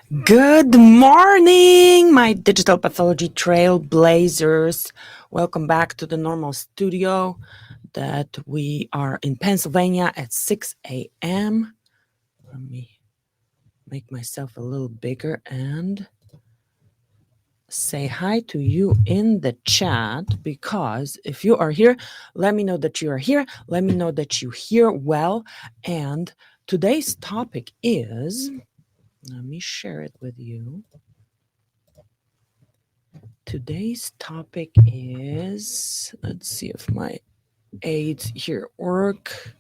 Good morning, my digital pathology trailblazers. Welcome back to the normal studio that we are in Pennsylvania at 6 a.m. Let me make myself a little bigger and say hi to you in the chat, because if you are here, let me know that you are here. Let me know that you hear well. And today's topic is, let me share it with you. Today's topic is, let's see if my aids here work.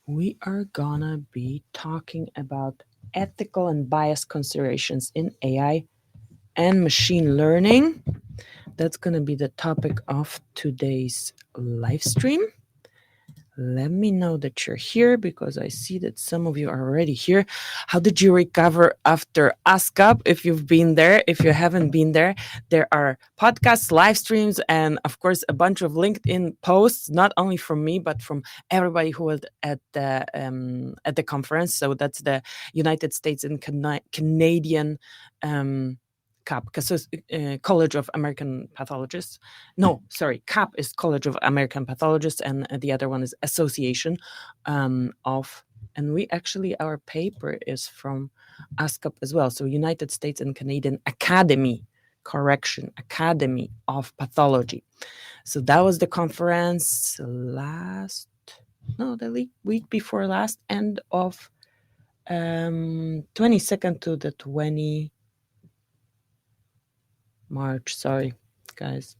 We are gonna be talking about ethical and bias considerations in AI and machine learning. That's gonna be the topic of today's live stream. Let me know that you're here, because I see that some of you are already here. How did you recover after USCAP? If you've been there, if you haven't been there, there are podcasts, live streams, and of course, a bunch of LinkedIn posts, not only from me, but from everybody who was at the conference. So that's the United States and Canadian CAP, College of American Pathologists. No, sorry, CAP is College of American Pathologists, and the other one is Association of, and we actually, our paper is from ASCAP as well. So United States and Canadian Academy of Pathology. So that was the conference the week before last, end of 22nd to the 20 March, sorry, guys,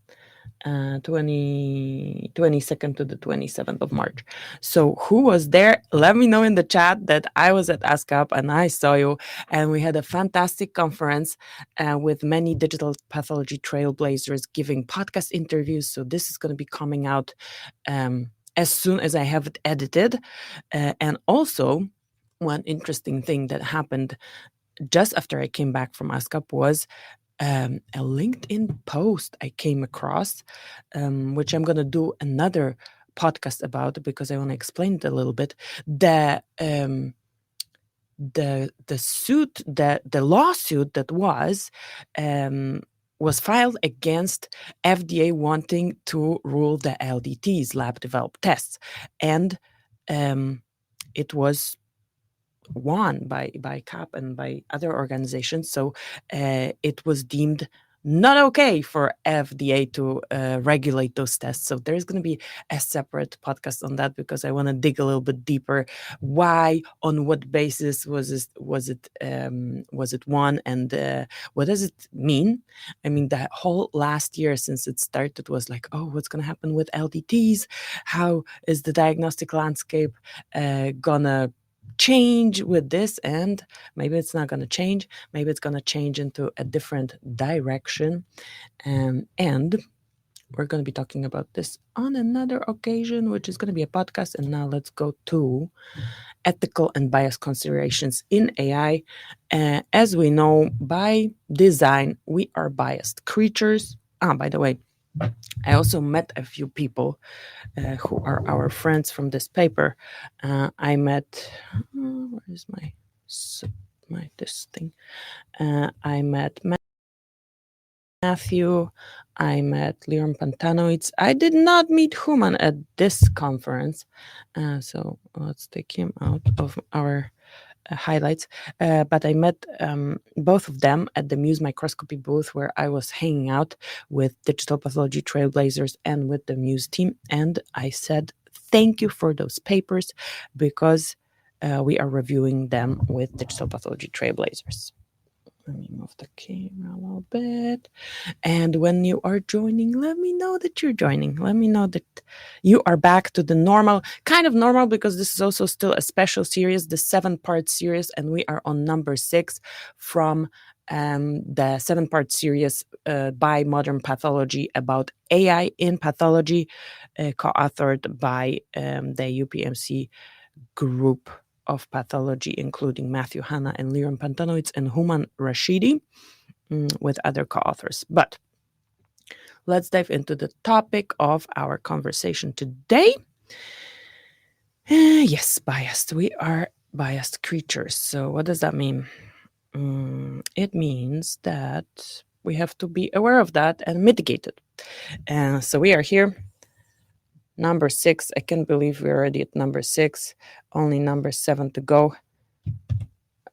22nd to the 27th of March. So who was there? Let me know in the chat that I was at ASCAP and I saw you. And we had a fantastic conference with many digital pathology trailblazers giving podcast interviews. So this is going to be coming out as soon as I have it edited. And also, one interesting thing that happened just after I came back from ASCAP was a LinkedIn post I came across, which I'm going to do another podcast about, because I want to explain it a little bit. The lawsuit that was filed against FDA wanting to rule the LDTs, lab developed tests, and it was won by CAP and by other organizations. So it was deemed not okay for FDA to regulate those tests. So there's going to be a separate podcast on that, because I want to dig a little bit deeper. Why, on what basis was it won, and what does it mean? I mean, the whole last year since it started was like, oh, what's going to happen with LDTs? How is the diagnostic landscape gonna change with this? And maybe it's not going to change. Maybe it's going to change into a different direction. And we're going to be talking about this on another occasion, which is going to be a podcast. And now let's go to ethical and bias considerations in AI. As we know, by design, we are biased creatures. By the way, I also met a few people who are our friends from this paper. I met, where is this thing? I met Matthew. I met Pantanowitz. I did not meet Hooman at this conference. So let's take him out of our highlights, but I met both of them at the Muse microscopy booth, where I was hanging out with Digital Pathology Trailblazers and with the Muse team, and I said thank you for those papers, because we are reviewing them with Digital Pathology Trailblazers. Let me move the camera a little bit. And when you are joining, let me know that you're joining. Let me know that you are back to the normal, kind of normal, because this is also still a special series, the 7-part series, and we are on number 6 from the 7-part series by Modern Pathology about AI in pathology, co-authored by the UPMC group of pathology, including Matthew Hanna and Pantanowitz and Hooman Rashidi, with other co-authors. But let's dive into the topic of our conversation today. Yes, biased. We are biased creatures. So what does that mean? It means that we have to be aware of that and mitigate it. So we are here. Number 6. I can't believe we're already at number 6. Only number 7 to go.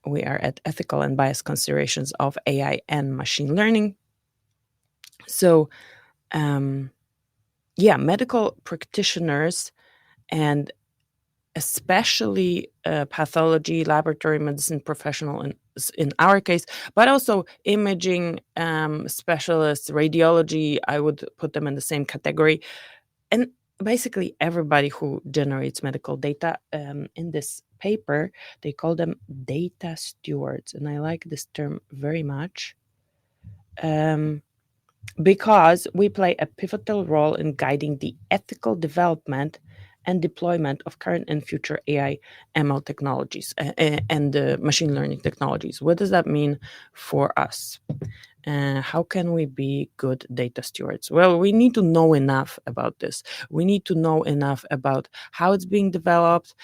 We are at ethical and bias considerations of AI and machine learning. So, medical practitioners and especially pathology, laboratory medicine professional in our case, but also imaging specialists, radiology, I would put them in the same category. And basically everybody who generates medical data in this paper, they call them data stewards. And I like this term very much because we play a pivotal role in guiding the ethical development and deployment of current and future AI, ML technologies and machine learning technologies. What does that mean for us? How can we be good data stewards? Well, we need to know enough about this. We need to know enough about how it's being developed,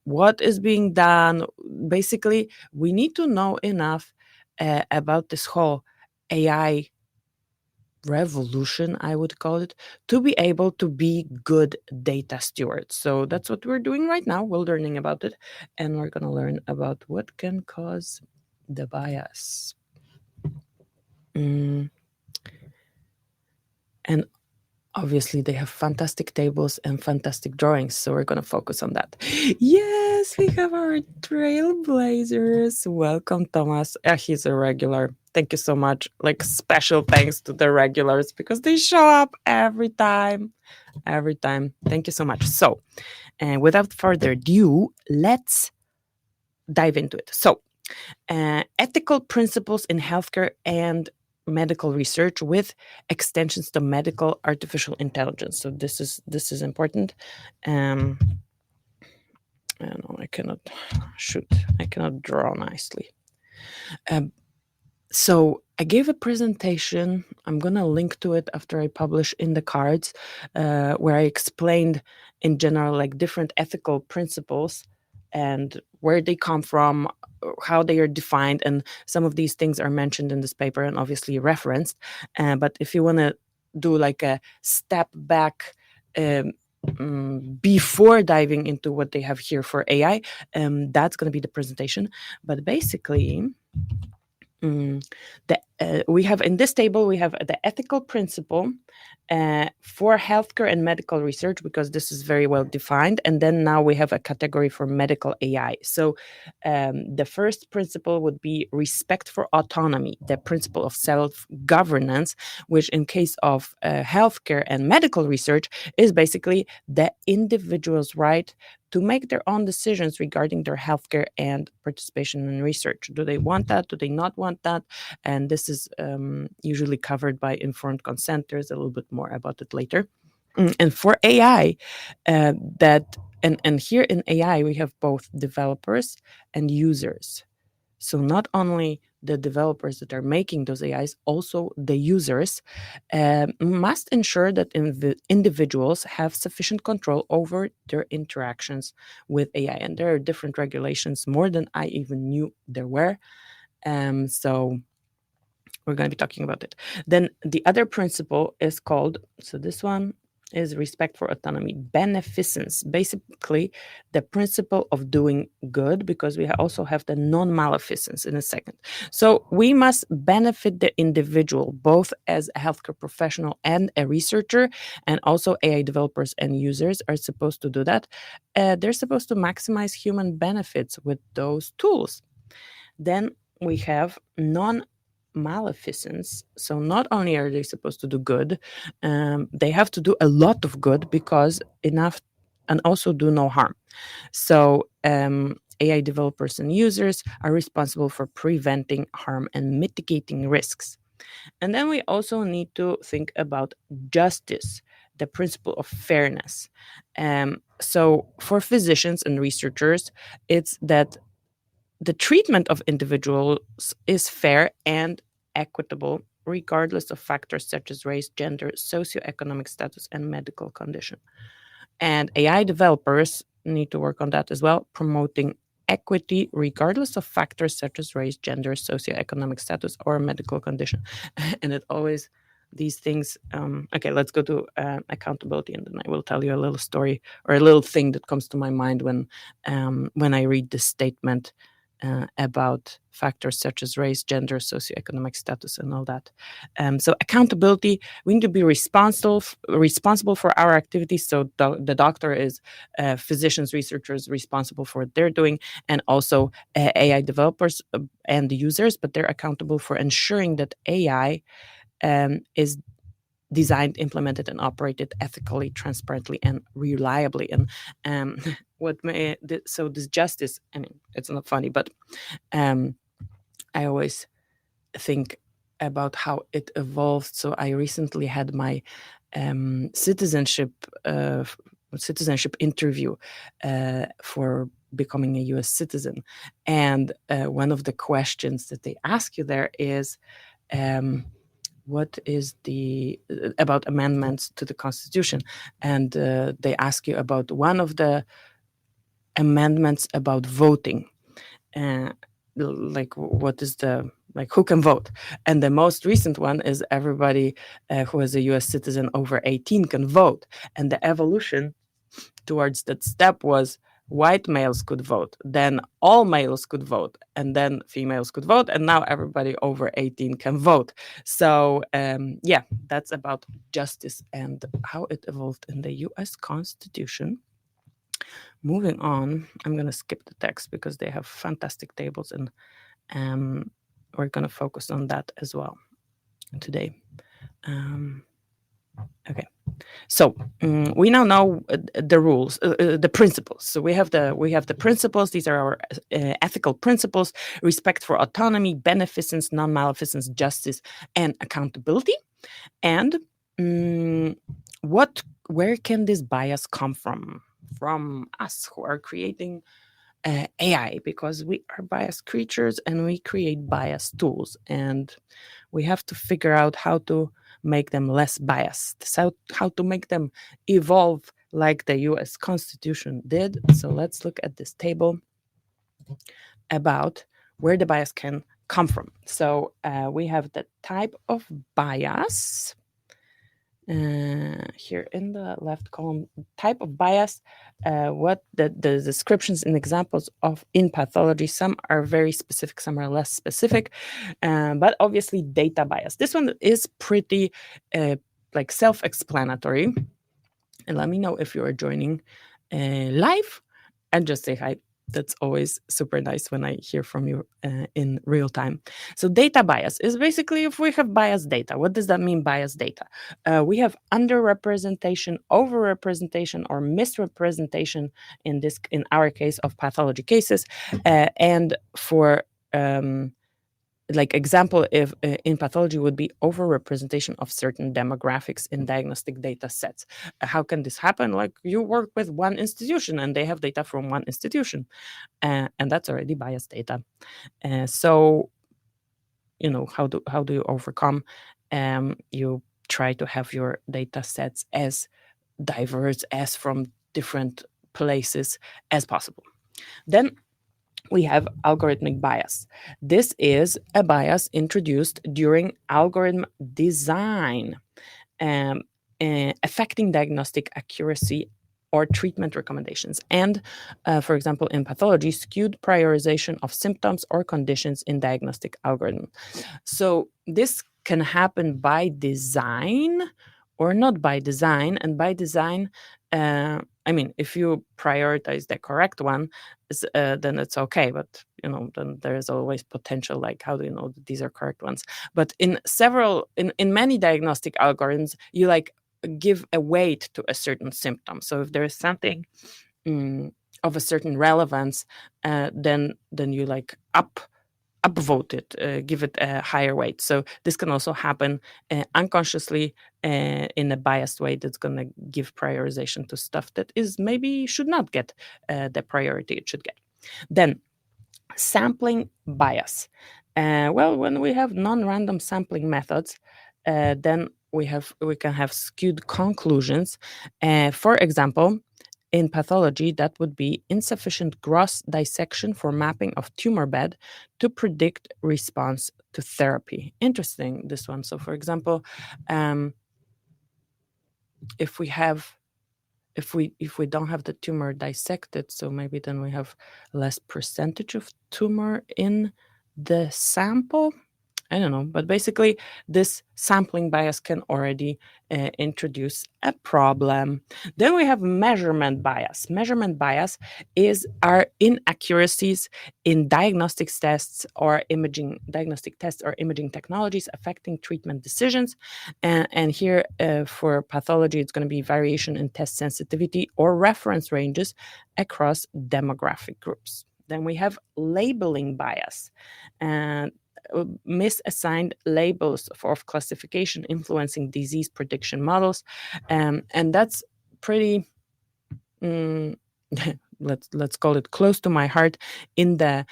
what is being done. Basically, we need to know enough about this whole AI revolution, I would call it, to be able to be good data stewards. So that's what we're doing right now. We're learning about it, and we're going to learn about what can cause the bias. And obviously they have fantastic tables and fantastic drawings, so we're going to focus on that. Yes, we have our trailblazers. Welcome, Thomas. He's a regular. Thank you so much. Like, special thanks to the regulars because they show up every time. Thank you so much. So, without further ado, let's dive into it. So, ethical principles in healthcare and medical research with extensions to medical artificial intelligence. So this is important. I don't know, I cannot draw nicely. So I gave a presentation. I'm gonna link to it after I publish in the cards, where I explained in general like different ethical principles and where they come from, how they are defined, and some of these things are mentioned in this paper and obviously referenced. But if you want to do like a step back before diving into what they have here for AI, that's going to be the presentation. But basically, we have in this table, we have the ethical principle for healthcare and medical research, because this is very well defined. And then now we have a category for medical AI. So the first principle would be respect for autonomy, the principle of self-governance, which in case of healthcare and medical research is basically the individual's right to make their own decisions regarding their healthcare and participation in research. Do they want that? Do they not want that? And this is usually covered by informed consent. There's a little bit more about it later. And for AI, and here in AI, we have both developers and users. So not only the developers that are making those AIs, also the users must ensure that individuals have sufficient control over their interactions with AI. And there are different regulations, more than I even knew there were. So we're going to be talking about it. Then the other principle is called, so this one is respect for autonomy, beneficence, basically the principle of doing good, because we also have the non-maleficence in a second. So we must benefit the individual, both as a healthcare professional and a researcher, and also AI developers and users are supposed to do that. They're supposed to maximize human benefits with those tools. Then we have non-maleficence. So not only are they supposed to do good, they have to do a lot of good, because enough, and also do no harm. So AI developers and users are responsible for preventing harm and mitigating risks. And then we also need to think about justice, the principle of fairness. So for physicians and researchers, it's that the treatment of individuals is fair and equitable, regardless of factors such as race, gender, socioeconomic status, and medical condition. And AI developers need to work on that as well, promoting equity regardless of factors such as race, gender, socioeconomic status, or medical condition. And it always, these things, okay, let's go to accountability, and then I will tell you a little story or a little thing that comes to my mind when I read this statement about factors such as race, gender, socioeconomic status, and all that. So accountability, we need to be responsible for our activities. So the doctor is physicians, researchers responsible for what they're doing, and also AI developers and the users, but they're accountable for ensuring that AI is designed, implemented, and operated ethically, transparently, and reliably. And so this justice, I mean, it's not funny, but I always think about how it evolved. So I recently had my citizenship interview for becoming a U.S. citizen, and one of the questions that they ask you there is, what is about amendments to the Constitution, and they ask you about one of the amendments about voting, like what is who can vote, and the most recent one is everybody who is a U.S. citizen over 18 can vote, and the evolution towards that step was white males could vote, then all males could vote, and then females could vote, and now everybody over 18 can vote. So yeah, that's about justice and how it evolved in the U.S. Constitution. Moving on, I'm going to skip the text because they have fantastic tables, and we're going to focus on that as well today. Okay, so we now know the rules, the principles. So we have the principles. These are our ethical principles: respect for autonomy, beneficence, non-maleficence, justice, and accountability. And where can this bias come from? From us who are creating AI, because we are biased creatures and we create biased tools, and we have to figure out how to make them less biased, so how to make them evolve like the U.S. Constitution did. So let's look at this table about where the bias can come from. So we have the type of bias. Here in the left column, type of bias, what the descriptions and examples of in pathology. Some are very specific, some are less specific, but obviously data bias. This one is pretty like self-explanatory. And let me know if you are joining live, and just say hi. That's always super nice when I hear from you in real time. So data bias is basically if we have biased data. What does that mean, biased data? We have underrepresentation, overrepresentation, or misrepresentation in our case of pathology cases. And for like example, if in pathology would be overrepresentation of certain demographics in diagnostic data sets. How can this happen? Like you work with one institution and they have data from one institution, and that's already biased data. So, you know, how do you overcome? You try to have your data sets as diverse as from different places as possible. Then we have algorithmic bias. This is a bias introduced during algorithm design, affecting diagnostic accuracy or treatment recommendations. And, for example, in pathology, skewed prioritization of symptoms or conditions in diagnostic algorithm. So this can happen by design or not by design. And by design, I mean, if you prioritize the correct one, then it's okay. But, you know, then there is always potential, like, how do you know that these are correct ones? But in many diagnostic algorithms, you like give a weight to a certain symptom. So if there is something of a certain relevance, then you like upvote it, give it a higher weight. So this can also happen unconsciously in a biased way that's going to give prioritization to stuff that is maybe should not get the priority it should get. Then sampling bias. Well, when we have non-random sampling methods, then we can have skewed conclusions. For example, in pathology, that would be insufficient gross dissection for mapping of tumor bed to predict response to therapy. Interesting, this one. So, for example, if we don't have the tumor dissected, so maybe then we have less percentage of tumor in the sample. I don't know, but basically this sampling bias can already introduce a problem. Then we have measurement bias. Measurement bias are inaccuracies in diagnostic tests or imaging technologies affecting treatment decisions. And here for pathology, it's going to be variation in test sensitivity or reference ranges across demographic groups. Then we have labeling bias, and misassigned labels of classification influencing disease prediction models, and that's pretty let's call it close to my heart in the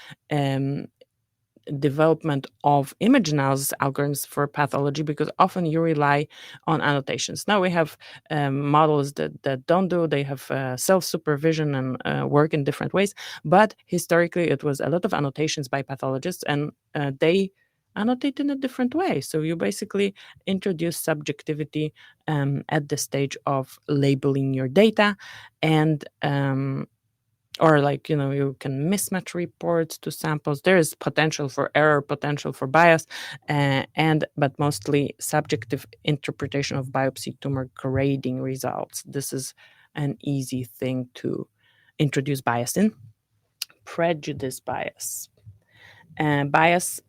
development of image analysis algorithms for pathology, because often you rely on annotations. Now we have models that don't do, they have self-supervision and work in different ways, but historically it was a lot of annotations by pathologists, and they annotate in a different way. So you basically introduce subjectivity at the stage of labeling your data, and or you can mismatch reports to samples. There is potential for error, potential for bias, but mostly subjective interpretation of biopsy tumor grading results. This is an easy thing to introduce bias in. Prejudice bias. Bias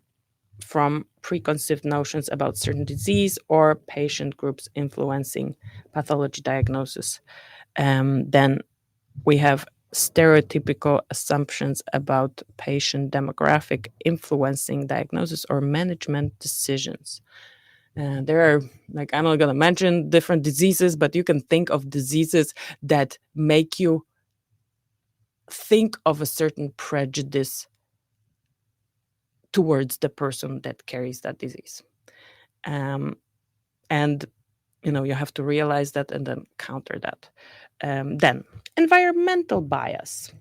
from preconceived notions about certain disease or patient groups influencing pathology diagnosis. Then we have stereotypical assumptions about patient demographic influencing diagnosis or management decisions. There are, I'm not going to mention different diseases, but you can think of diseases that make you think of a certain prejudice towards the person that carries that disease. And you have to realize that and then counter that. Then, environmental bias.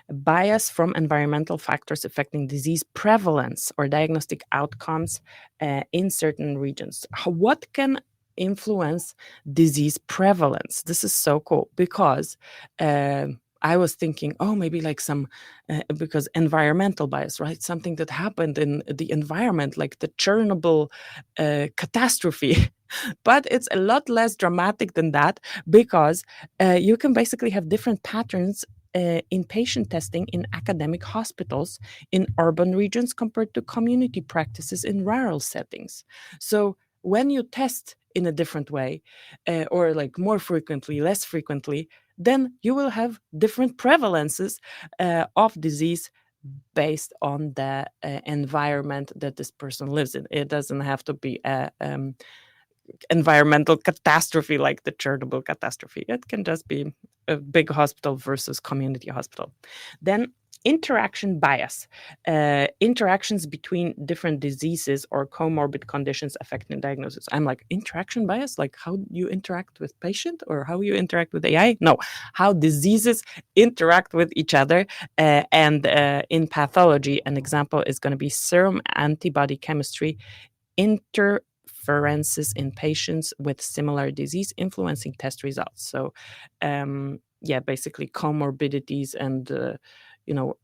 Bias from environmental factors affecting disease prevalence or diagnostic outcomes in certain regions. What can influence disease prevalence? This is so cool, because I was thinking, maybe some, because environmental bias, right? Something that happened in the environment, like the Chernobyl catastrophe. But it's a lot less dramatic than that, because you can basically have different patterns in patient testing in academic hospitals in urban regions compared to community practices in rural settings. So when you test in a different way, or more frequently, less frequently, then you will have different prevalences of disease based on the environment that this person lives in. It doesn't have to be a environmental catastrophe like the Chernobyl catastrophe. It can just be a big hospital versus community hospital. Then interaction bias, interactions between different diseases or comorbid conditions affecting diagnosis. I'm like, interaction bias, like how you interact with patient or how you interact with AI? No, how diseases interact with each other. And in pathology, an example is going to be serum antibody chemistry interferences in patients with similar disease influencing test results. So, basically comorbidities and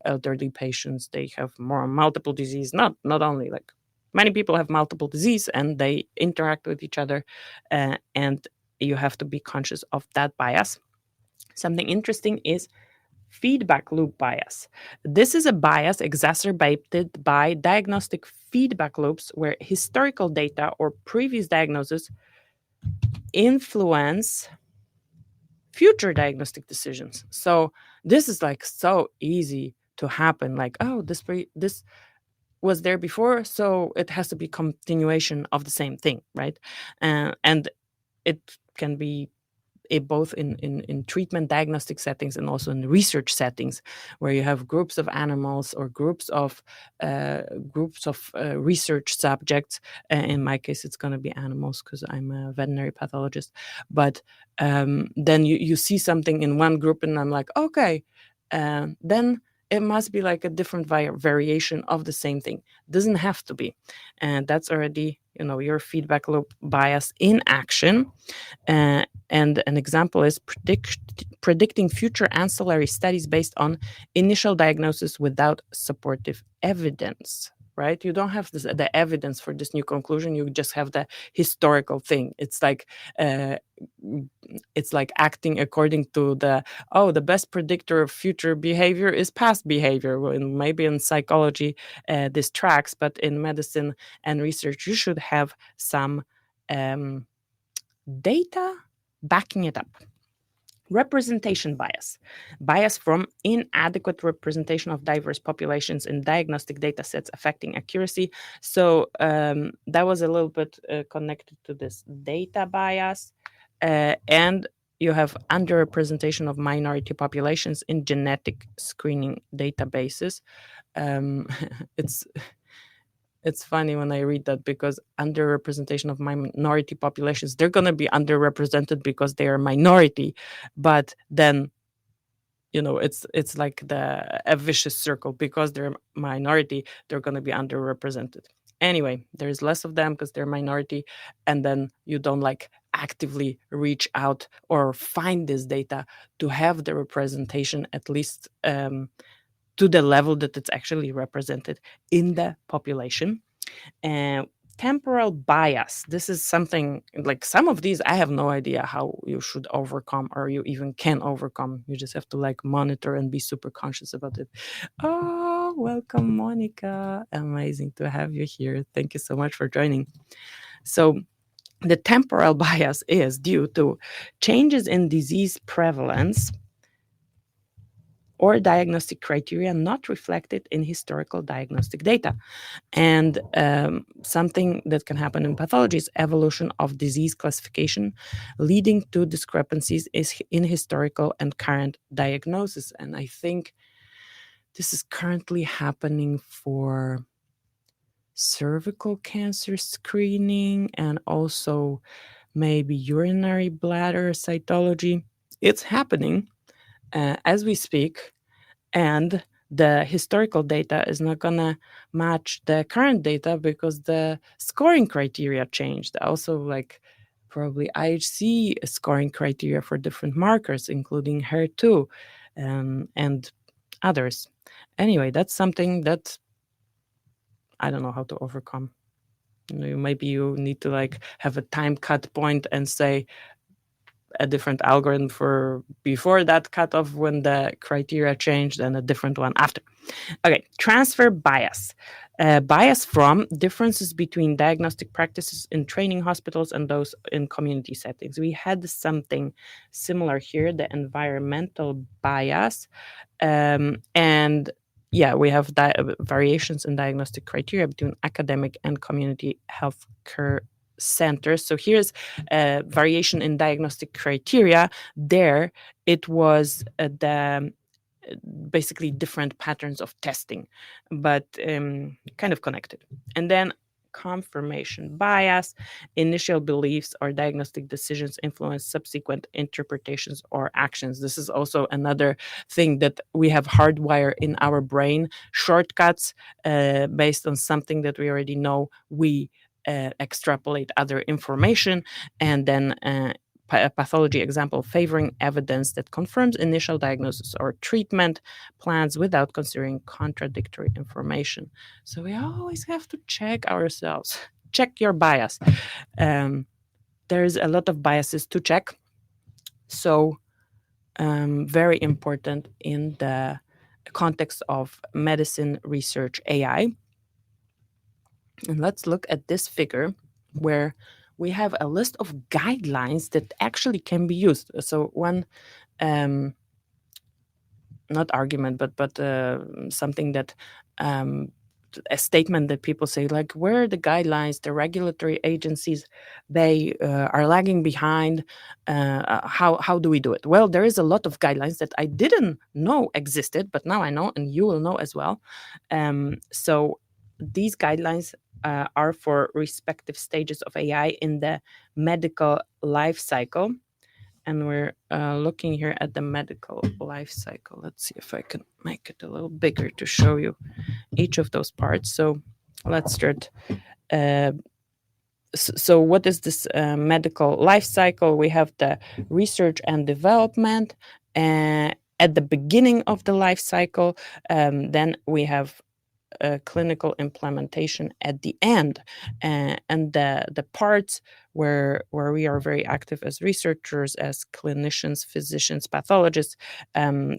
elderly patients, they have more multiple disease. Not only many people have multiple disease and they interact with each other, and you have to be conscious of that bias. Something interesting is feedback loop bias. This is a bias exacerbated by diagnostic feedback loops where historical data or previous diagnosis influence future diagnostic decisions. So this is so easy to happen. This was there before, so it has to be continuation of the same thing, right? And it can be both in treatment diagnostic settings and also in research settings, where you have groups of animals or groups of research subjects. In my case, it's going to be animals because I'm a veterinary pathologist. But then you see something in one group, and I'm like, okay, then it must be like a different variation of the same thing. Doesn't have to be. And that's already, your feedback loop bias in action. And an example is predicting future ancillary studies based on initial diagnosis without supportive evidence. Right? You don't have the evidence for this new conclusion. You just have the historical thing. It's like acting according to the best predictor of future behavior is past behavior. Well, maybe in psychology this tracks, but in medicine and research, you should have some data backing it up. Representation bias from inadequate representation of diverse populations in diagnostic data sets affecting accuracy. So that was a little bit connected to this data bias. And you have underrepresentation of minority populations in genetic screening databases. It's funny when I read that, because underrepresentation of minority populations, they're going to be underrepresented because they are minority. But then, it's like a vicious circle. Because they're minority, they're going to be underrepresented. Anyway, there's less of them because they're minority. And then you don't actively reach out or find this data to have the representation, at least to the level that it's actually represented in the population. And temporal bias, this is something like, some of these I have no idea how you should overcome, or you even can overcome. You just have to monitor and be super conscious about it. Oh, welcome, Monica. Amazing to have you here. Thank you so much for joining. So the temporal bias is due to changes in disease prevalence or diagnostic criteria not reflected in historical diagnostic data. And something that can happen in pathology is evolution of disease classification, leading to discrepancies in historical and current diagnosis. And I think this is currently happening for cervical cancer screening and also maybe urinary bladder cytology. It's happening as we speak, and the historical data is not going to match the current data because the scoring criteria changed. Also, probably IHC scoring criteria for different markers, including HER2 and others. Anyway, that's something that I don't know how to overcome. Maybe you need to have a time cut point and say a different algorithm for before that cutoff when the criteria changed, and a different one after. Okay, transfer bias. Bias from differences between diagnostic practices in training hospitals and those in community settings. We had something similar here, the environmental bias. And yeah, we have variations in diagnostic criteria between academic and community healthcare centers. So here's a variation in diagnostic criteria. There, it was basically different patterns of testing, but kind of connected. And then confirmation bias. Initial beliefs or diagnostic decisions influence subsequent interpretations or actions. This is also another thing that we have hardwired in our brain. Shortcuts based on something that we already know. We extrapolate other information, and then a pathology example favoring evidence that confirms initial diagnosis or treatment plans without considering contradictory information. So we always have to check ourselves. Check your bias. There's a lot of biases to check. So very important in the context of medicine research AI. And let's look at this figure where we have a list of guidelines that actually can be used. So one, not argument, but something that a statement that people say, like, where are the guidelines? The regulatory agencies, they are lagging behind. How do we do it? Well, there is a lot of guidelines that I didn't know existed, but now I know, and you will know as well. So these guidelines are for respective stages of AI in the medical life cycle. And we're looking here at the medical life cycle. Let's see if I can make it a little bigger to show you each of those parts. So let's start. So what is this medical life cycle? We have the research and development at the beginning of the life cycle. Then we have clinical implementation at the end, and the parts where we are very active as researchers, as clinicians, physicians, pathologists.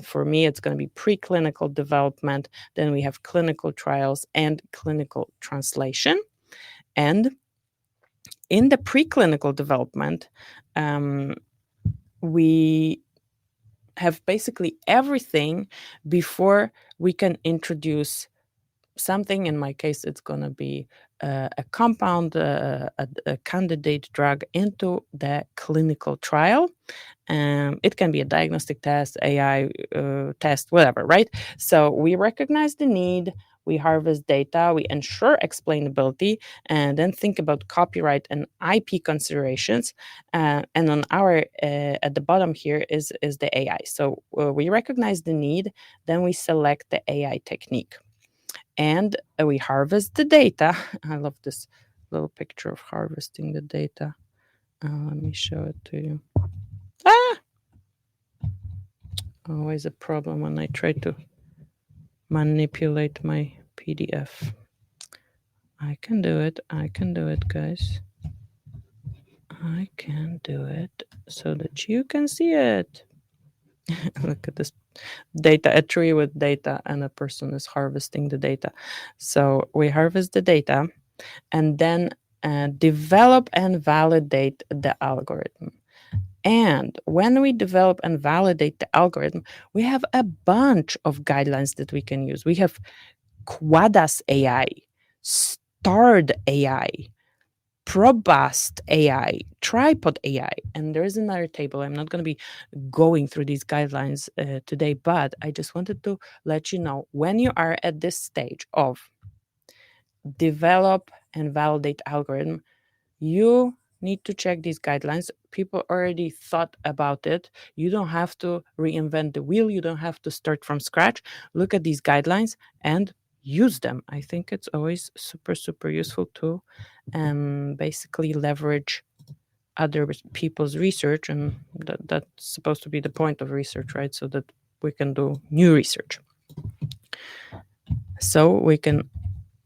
For me, it's going to be preclinical development. Then we have clinical trials and clinical translation. And in the preclinical development, we have basically everything before we can introduce something. In my case, it's going to be a compound, a candidate drug into the clinical trial. It can be a diagnostic test, AI test, whatever, right? So we recognize the need, we harvest data, we ensure explainability, and then think about copyright and IP considerations. And on our at the bottom here is the AI. So we recognize the need, then we select the AI technique. And we harvest the data. I love this little picture of harvesting the data. Let me show it to you. Always a problem when I try to manipulate my PDF. I can do it, guys. I can do it so that you can see it. Look at this data, a tree with data, and a person is harvesting the data. So we harvest the data and then develop and validate the algorithm. And when we develop and validate the algorithm, we have a bunch of guidelines that we can use. We have QUADAS AI, starred AI, probust AI, tripod AI, and there is another table. I'm not going to be going through these guidelines today, but I just wanted to let you know, when you are at this stage of develop and validate algorithm, you need to check these guidelines. People already thought about it. You don't have to reinvent the wheel. You don't have to start from scratch. Look at these guidelines and use them. I think it's always super, super useful to basically leverage other people's research. And that's supposed to be the point of research, right? So that we can do new research. So we can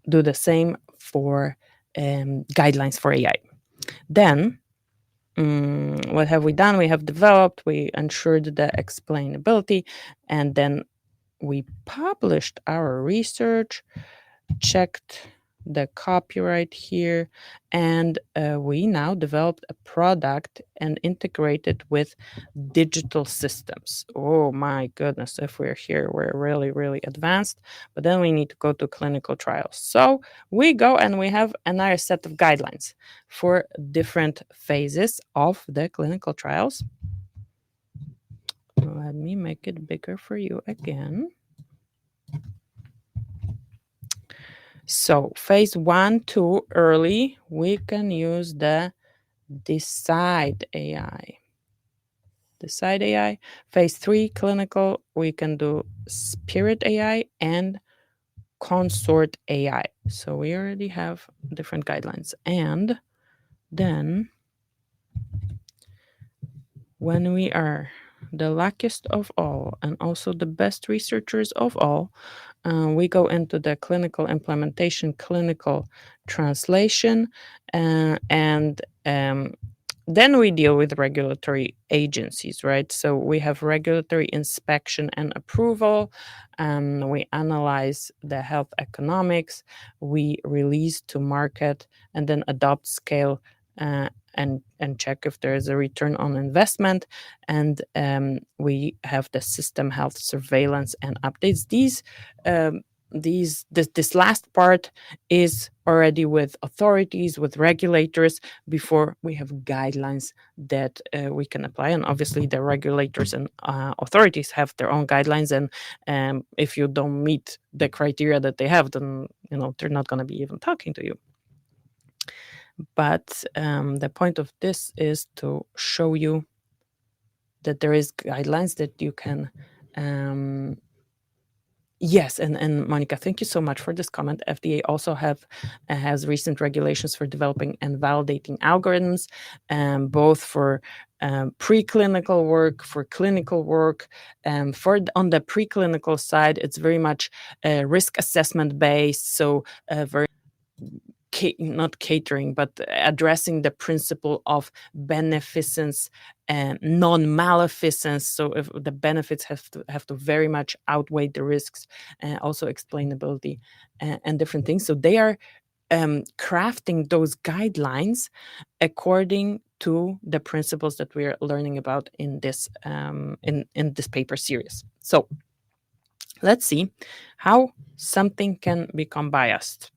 do the same for guidelines for AI. Then, what have we done? We have developed, we ensured the explainability, and then we published our research, checked the copyright here, and we now developed a product and integrated with digital systems. Oh my goodness, if we're here, we're really, really advanced, but then we need to go to clinical trials. So we go and we have another set of guidelines for different phases of the clinical trials. Let me make it bigger for you again. So phase 1, 2, early, we can use the decide AI. Decide AI. Phase 3, clinical, we can do spirit AI and CONSORT AI. So we already have different guidelines. And then when we are the luckiest of all and also the best researchers of all, we go into the clinical implementation, clinical translation, and then we deal with regulatory agencies, right? So we have regulatory inspection and approval. We analyze the health economics. We release to market and then adopt, scale, and check if there is a return on investment. And we have the system health surveillance and updates. These this last part is already with authorities, with regulators, before we have guidelines that we can apply. And obviously the regulators and authorities have their own guidelines, and if you don't meet the criteria that they have, then they're not going to be even talking to you. But the point of this is to show you that there is guidelines that you can yes, and Monica, thank you so much for this comment. FDA also has recent regulations for developing and validating algorithms, both for preclinical work, for clinical work. On the preclinical side, it's very much risk assessment based, so very not catering, but addressing the principle of beneficence and non-maleficence. So if the benefits have to very much outweigh the risks, and also explainability and different things. So they are crafting those guidelines according to the principles that we are learning about in this in this paper series. So let's see how something can become biased.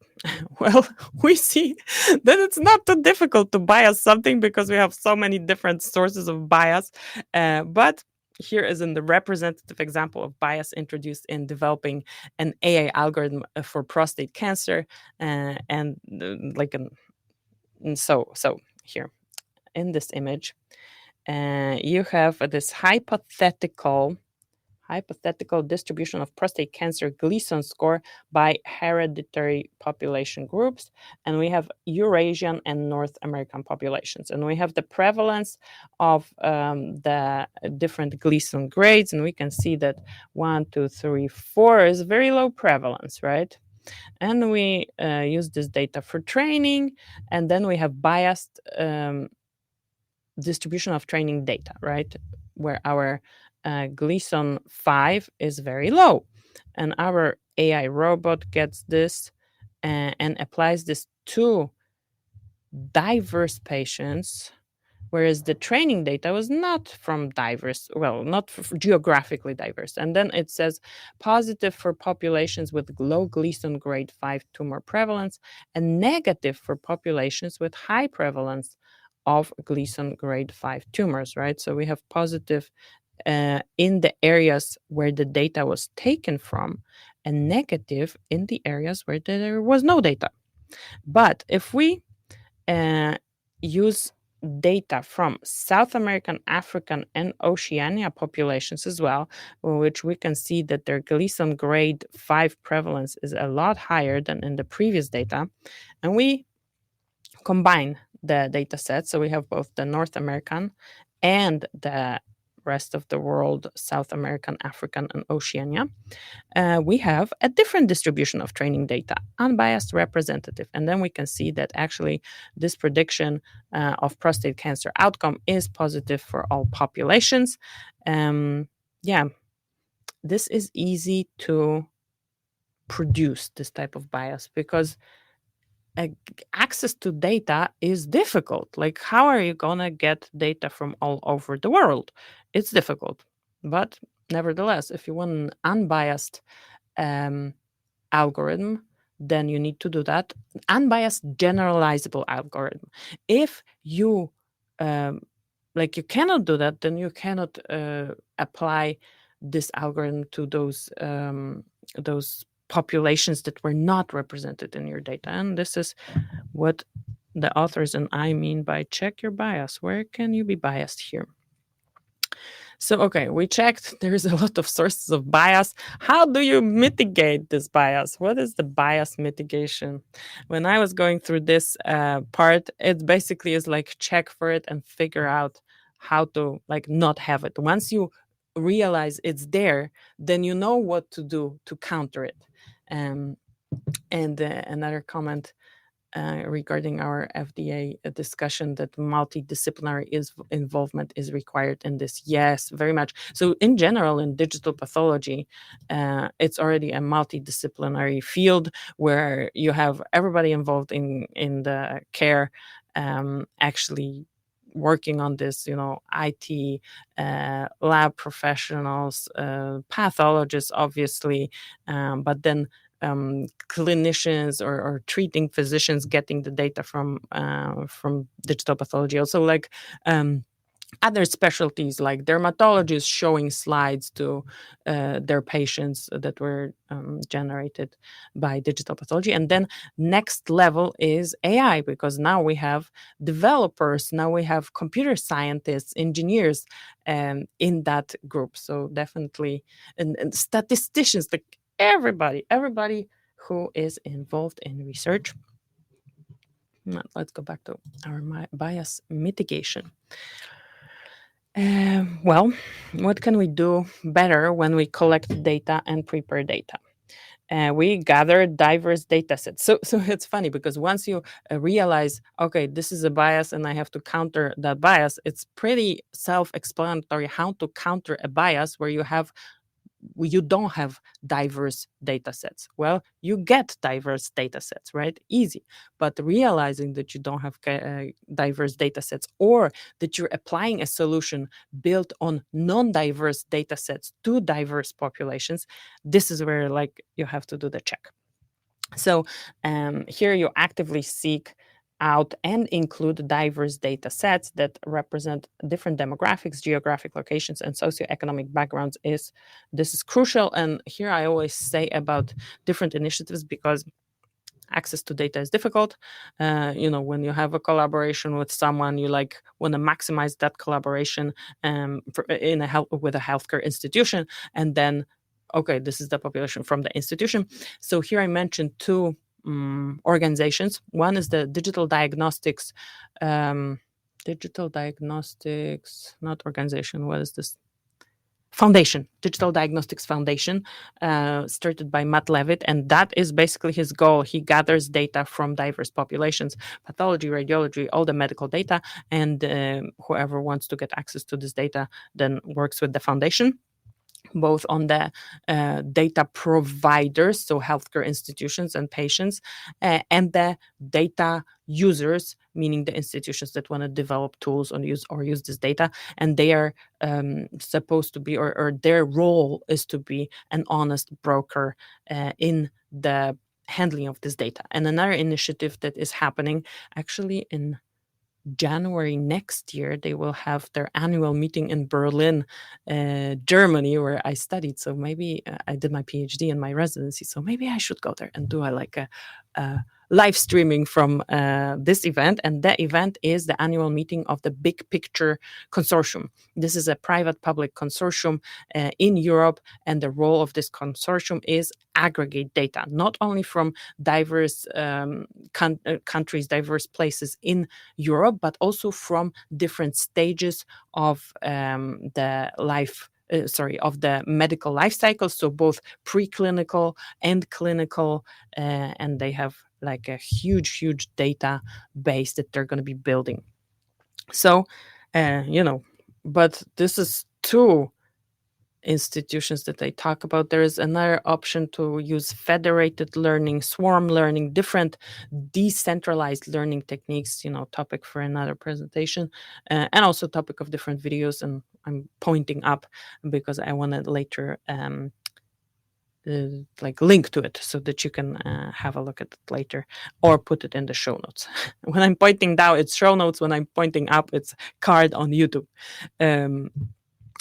Well, we see that it's not too difficult to bias something because we have so many different sources of bias. But here is the representative example of bias introduced in developing an AI algorithm for prostate cancer. So here in this image, you have this hypothetical distribution of prostate cancer Gleason score by hereditary population groups. And we have Eurasian and North American populations. And we have the prevalence of the different Gleason grades. And we can see that 1, 2, 3, 4 is very low prevalence, right? And we use this data for training. And then we have biased distribution of training data, right? Where our Gleason 5 is very low. And our AI robot gets this and applies this to diverse patients, whereas the training data was not from diverse, not geographically diverse. And then it says positive for populations with low Gleason grade 5 tumor prevalence and negative for populations with high prevalence of Gleason grade 5 tumors, right? So we have positive in the areas where the data was taken from and negative in the areas where there was no data. But if we use data from South American, African, and Oceania populations as well, which we can see that their Gleason grade 5 prevalence is a lot higher than in the previous data, and we combine the data sets, so we have both the North American and the rest of the world, South American, African, and Oceania, we have a different distribution of training data, unbiased, representative. And then we can see that actually this prediction of prostate cancer outcome is positive for all populations. This is easy to produce, this type of bias, because access to data is difficult. Like, how are you going to get data from all over the world? It's difficult. But nevertheless, if you want an unbiased algorithm, then you need to do that. Unbiased generalizable algorithm. If you you cannot do that, then you cannot apply this algorithm to those populations that were not represented in your data. And this is what the authors and I mean by check your bias. Where can you be biased here? So, okay, we checked. There's a lot of sources of bias. How do you mitigate this bias? What is the bias mitigation? When I was going through this part, it basically is like check for it and figure out how to not have it. Once you realize it's there, then you know what to do to counter it. And another comment regarding our FDA discussion that multidisciplinary involvement is required in this. Yes, very much. So in general, in digital pathology, it's already a multidisciplinary field where you have everybody involved in the care actually working on this, IT, lab professionals, pathologists, obviously, but then clinicians or treating physicians getting the data from digital pathology. Also, like other specialties like dermatologists showing slides to their patients that were generated by digital pathology. And then next level is AI, because now we have developers, now we have computer scientists, engineers in that group. So definitely, and statisticians, like everybody who is involved in research. Let's go back to our bias mitigation. Well, what can we do better when we collect data and prepare data? We gather diverse data sets. So it's funny because once you realize, okay, this is a bias and I have to counter that bias, it's pretty self-explanatory how to counter a bias where you don't have diverse data sets. Well, you get diverse data sets, right? Easy. But realizing that you don't have diverse data sets, or that you're applying a solution built on non-diverse data sets to diverse populations, this is where like you have to do the check. So here you actively seek out and include diverse data sets that represent different demographics, geographic locations, and socioeconomic backgrounds. This is crucial. And here I always say about different initiatives, because access to data is difficult. When you have a collaboration with someone, you like want to maximize that collaboration with a healthcare institution, and then okay, this is the population from the institution. So here I mentioned two organizations. One is the Digital Diagnostics, not organization. What is this? Foundation, Digital Diagnostics Foundation, started by Matt Levitt, and that is basically his goal. He gathers data from diverse populations, pathology, radiology, all the medical data, and whoever wants to get access to this data then works with the foundation, both on the data providers, so healthcare institutions and patients, and the data users, meaning the institutions that want to develop tools or use this data. And they are supposed to be, or their role is to be an honest broker in the handling of this data. And another initiative that is happening actually in January next year, they will have their annual meeting in Berlin, Germany, where I studied. So maybe I did my PhD and my residency. So maybe I should go there and do a live streaming from this event. And that event is the annual meeting of the Big Picture Consortium. This is a private-public consortium in Europe, and the role of this consortium is aggregate data, not only from diverse countries, diverse places in Europe, but also from different stages of of the medical life cycle. So both preclinical and clinical, and they have like a huge data base that they're going to be building. So, but this is two institutions that I talk about. There is another option to use federated learning, swarm learning, different decentralized learning techniques, topic for another presentation, and also topic of different videos. And I'm pointing up because I want to later link to it so that you can have a look at it later, or put it in the show notes. When I'm pointing down, it's show notes. When I'm pointing up, it's card on YouTube.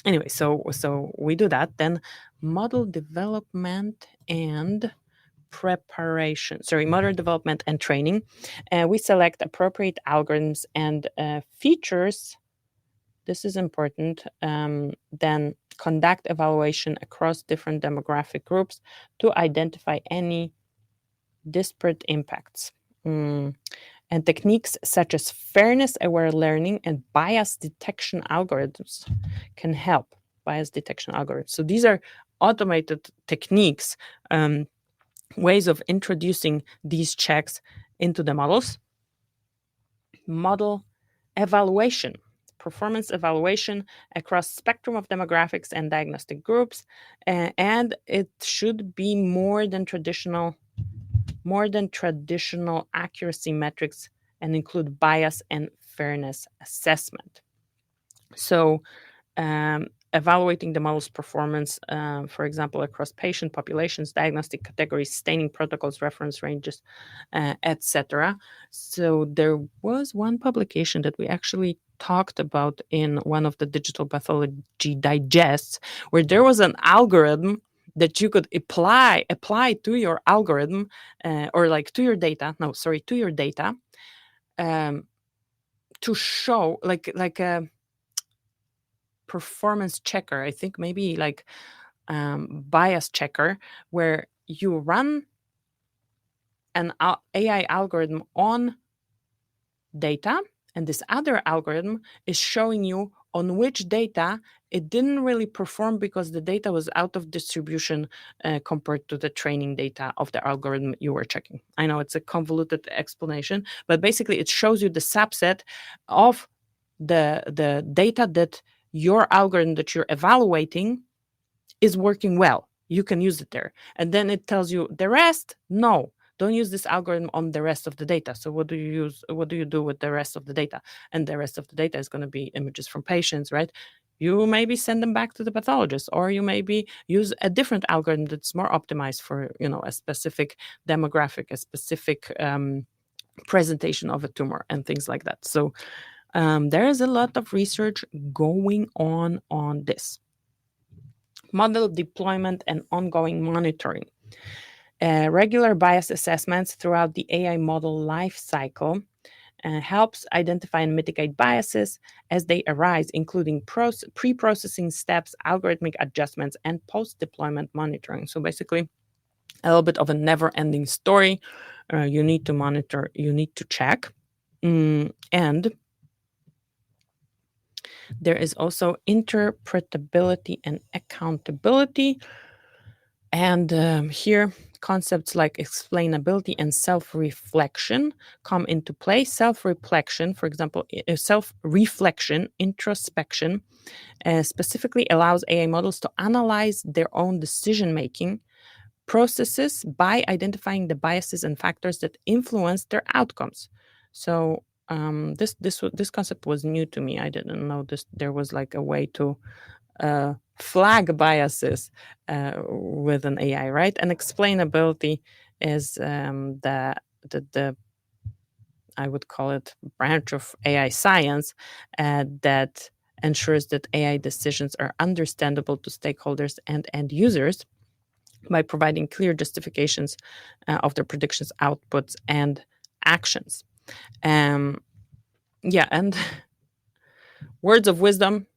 Anyway, so we do that. Then model development and model development and training. We select appropriate algorithms and features. This is important. Then conduct evaluation across different demographic groups to identify any disparate impacts. And techniques such as fairness-aware learning and bias detection algorithms can help. Bias detection algorithms. So these are automated techniques, ways of introducing these checks into the models. Model evaluation, performance evaluation across spectrum of demographics and diagnostic groups, and it should be more than traditional accuracy metrics, and include bias and fairness assessment. So evaluating the model's performance, for example, across patient populations, diagnostic categories, staining protocols, reference ranges, etc. So there was one publication that we actually talked about in one of the Digital Pathology digests, where there was an algorithm that you could apply to your algorithm, or like to your data. No, sorry, to your data, to show like a performance checker. I think maybe like bias checker, where you run an AI algorithm on data, and this other algorithm is showing you on which data it didn't really perform because the data was out of distribution compared to the training data of the algorithm you were checking. I know it's a convoluted explanation, but basically it shows you the subset of the data that your algorithm that you're evaluating is working well. You can use it there. And then it tells you the rest, no, don't use this algorithm on the rest of the data. So what do you use? What do you do with the rest of the data? And the rest of the data is going to be images from patients, right? You maybe send them back to the pathologist, or you maybe use a different algorithm that's more optimized for, a specific demographic, a specific presentation of a tumor and things like that. So there is a lot of research going on this. Model deployment and ongoing monitoring. Regular bias assessments throughout the AI model life cycle helps identify and mitigate biases as they arise, including pre-processing steps, algorithmic adjustments, and post-deployment monitoring. So basically, a little bit of a never-ending story. You need to monitor, you need to check. And there is also interpretability and accountability. And here, concepts like explainability and self-reflection come into play. Self-reflection, for example, self-reflection, introspection, specifically allows AI models to analyze their own decision-making processes by identifying the biases and factors that influence their outcomes. So this concept was new to me. I didn't know there was like a way to flag biases with an AI, right? And explainability is the I would call it branch of AI science that ensures that AI decisions are understandable to stakeholders and end users by providing clear justifications of their predictions, outputs, and actions. And words of wisdom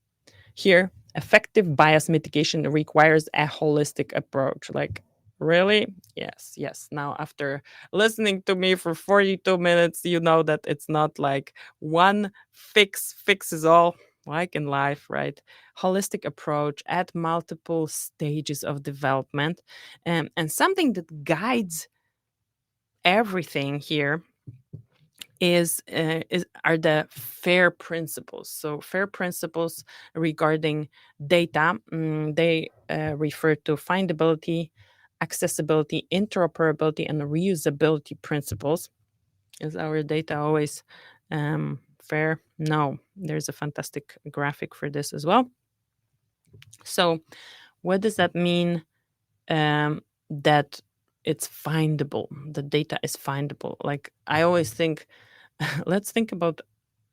here: effective bias mitigation requires a holistic approach. Like, really? Yes. Now, after listening to me for 42 minutes, you know that it's not like one fixes all, like in life, right? Holistic approach at multiple stages of development, and something that guides everything here are the FAIR principles. So FAIR principles regarding data, they refer to findability, accessibility, interoperability, and reusability principles. Is our data always fair? No, there's a fantastic graphic for this as well. So what does that mean, that it's findable? The data is findable. Like, I always think, let's think about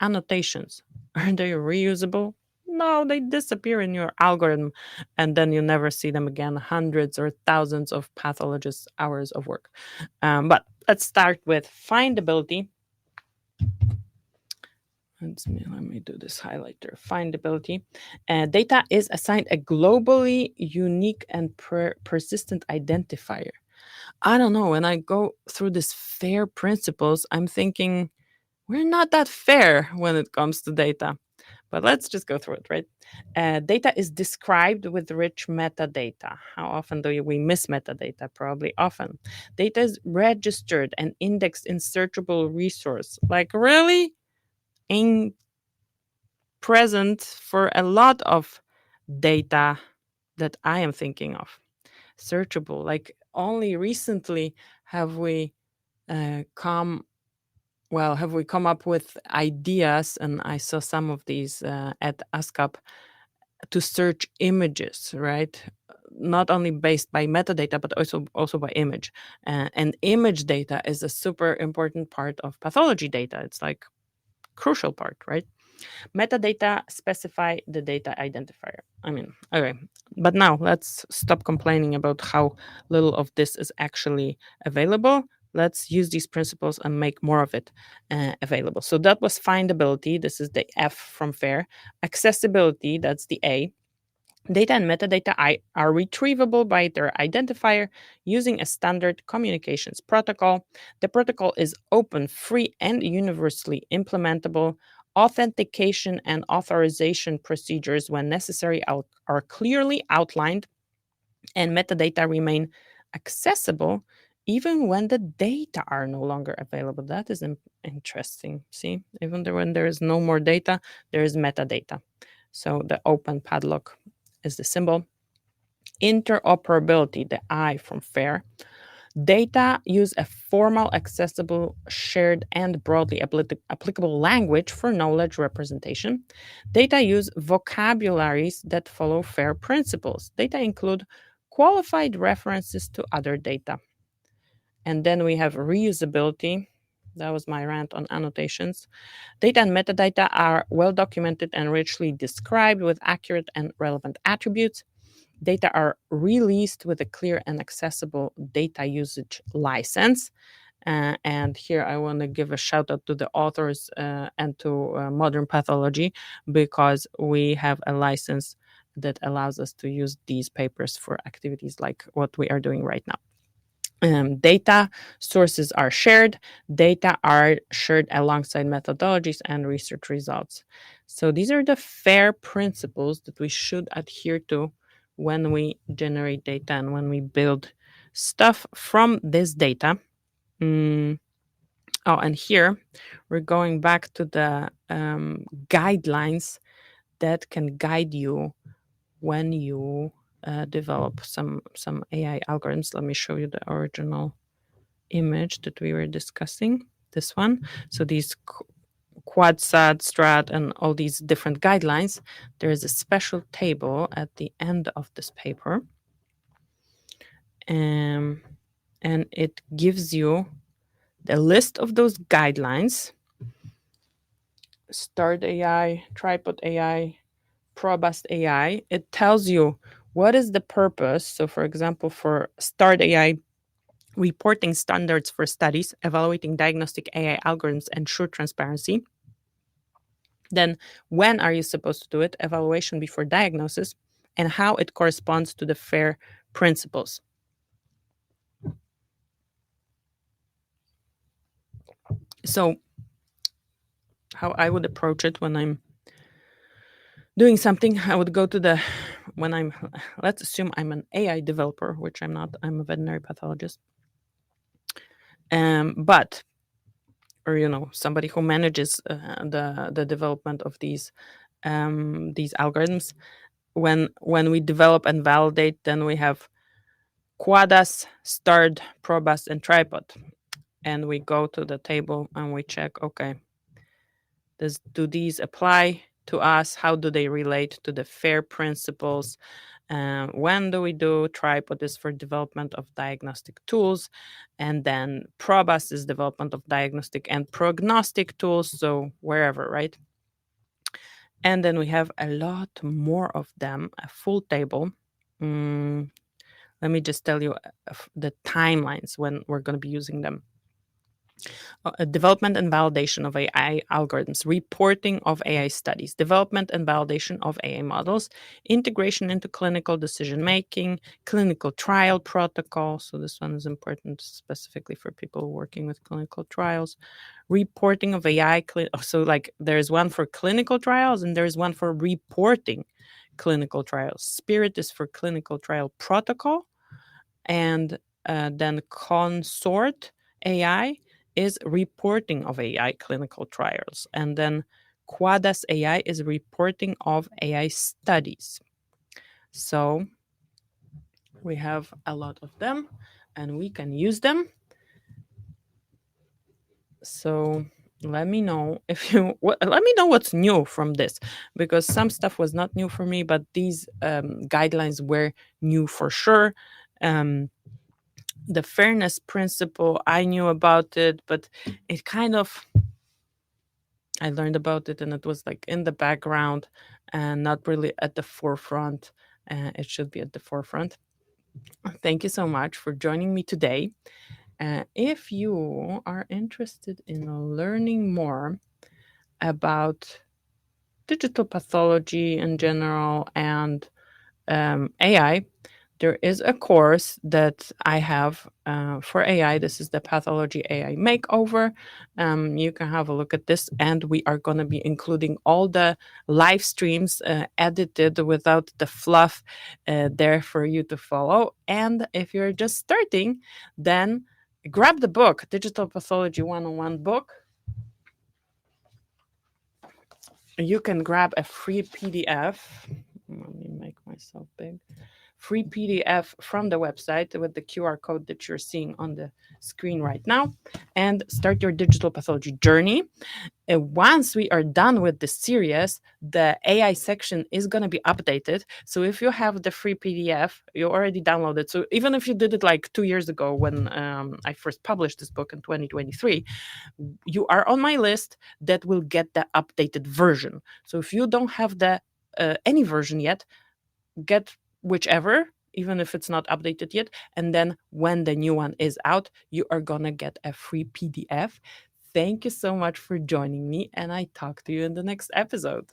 annotations. Are they reusable? No, they disappear in your algorithm, and then you never see them again. Hundreds or thousands of pathologists' hours of work. But let's start with findability. Let me do this highlighter. Findability. Data is assigned a globally unique and persistent identifier. I don't know. When I go through these FAIR principles, I'm thinking we're not that fair when it comes to data. But let's just go through it, right? Data is described with rich metadata. How often do we miss metadata? Probably often. Data is registered and indexed in searchable resource. Like, really? In present for a lot of data that I am thinking of. Searchable. Like, only recently have we come up with ideas, and I saw some of these at USCAP, to search images, right? Not only based by metadata, but also by image. And image data is a super important part of pathology data. It's like crucial part, right? Metadata specify the data identifier. I mean, okay. But now let's stop complaining about how little of this is actually available. Let's use these principles and make more of it available. So that was findability. This is the F from FAIR. Accessibility, that's the A. Data and metadata are retrievable by their identifier using a standard communications protocol. The protocol is open, free, and universally implementable. Authentication and authorization procedures, when necessary, are clearly outlined, and metadata remain accessible even when the data are no longer available. That is interesting. See, even when there is no more data, there is metadata. So the open padlock is the symbol. Interoperability, the I from FAIR. Data use a formal, accessible, shared, and broadly applicable language for knowledge representation. Data use vocabularies that follow FAIR principles. Data include qualified references to other data. And then we have reusability. That was my rant on annotations. Data and metadata are well documented and richly described with accurate and relevant attributes. Data are released with a clear and accessible data usage license. And here I want to give a shout out to the authors and to Modern Pathology, because we have a license that allows us to use these papers for activities like what we are doing right now. Data sources are shared. Data are shared alongside methodologies and research results. So these are the FAIR principles that we should adhere to when we generate data and when we build stuff from this data. Oh, and here we're going back to the guidelines that can guide you when you develop some AI algorithms. Let me show you the original image that we were discussing, this one. So these QUADAS, STRAT, and all these different guidelines, there is a special table at the end of this paper. And it gives you the list of those guidelines: Start AI, Tripod AI, Probust AI. It tells you what is the purpose. So, for example, for Start AI, reporting standards for studies, evaluating diagnostic AI algorithms, ensure transparency. Then, when are you supposed to do it? Evaluation before diagnosis, and how it corresponds to the FAIR principles. So, how I would approach it when I'm doing something, I would go to let's assume I'm an AI developer, which I'm not. I'm a veterinary pathologist. But somebody who manages the development of these algorithms. When we develop and validate, then we have QUADAS, STARD, Probust, and Tripod, and we go to the table and we check. Okay, do these apply to us? How do they relate to the FAIR principles? When do we do? Tripod is for development of diagnostic tools, and then Probust is development of diagnostic and prognostic tools, so wherever, right? And then we have a lot more of them, a full table. Let me just tell you the timelines when we're going to be using them. Development and validation of AI algorithms, reporting of AI studies, development and validation of AI models, integration into clinical decision-making, clinical trial protocol. So this one is important specifically for people working with clinical trials. Reporting of AI. So like there's one for clinical trials and there's one for reporting clinical trials. SPIRIT is for clinical trial protocol. And then CONSORT AI is reporting of AI clinical trials. And then QUADAS AI is reporting of AI studies. So we have a lot of them, and we can use them. So let me know if you let me know what's new from this, because some stuff was not new for me, but these guidelines were new for sure. The fairness principle, I knew about it, but it kind of, I learned about it and it was like in the background and not really at the forefront. It should be at the forefront. Thank you so much for joining me today. If you are interested in learning more about digital pathology in general and AI, there is a course that I have for AI. This is the Pathology AI Makeover. You can have a look at this, and we are going to be including all the live streams edited without the fluff there for you to follow. And if you're just starting, then grab the book, Digital Pathology 101 book. You can grab a free PDF. Let me make myself big. Free PDF from the website with the QR code that you're seeing on the screen right now, and start your digital pathology journey. Once we are done with the series, the AI section is going to be updated. So if you have the free PDF, you already downloaded. So even if you did it like 2 years ago when I first published this book in 2023, you are on my list that will get the updated version. So if you don't have the any version yet, get whichever, even if it's not updated yet. And then when the new one is out, you are going to get a free PDF. Thank you so much for joining me, and I talk to you in the next episode.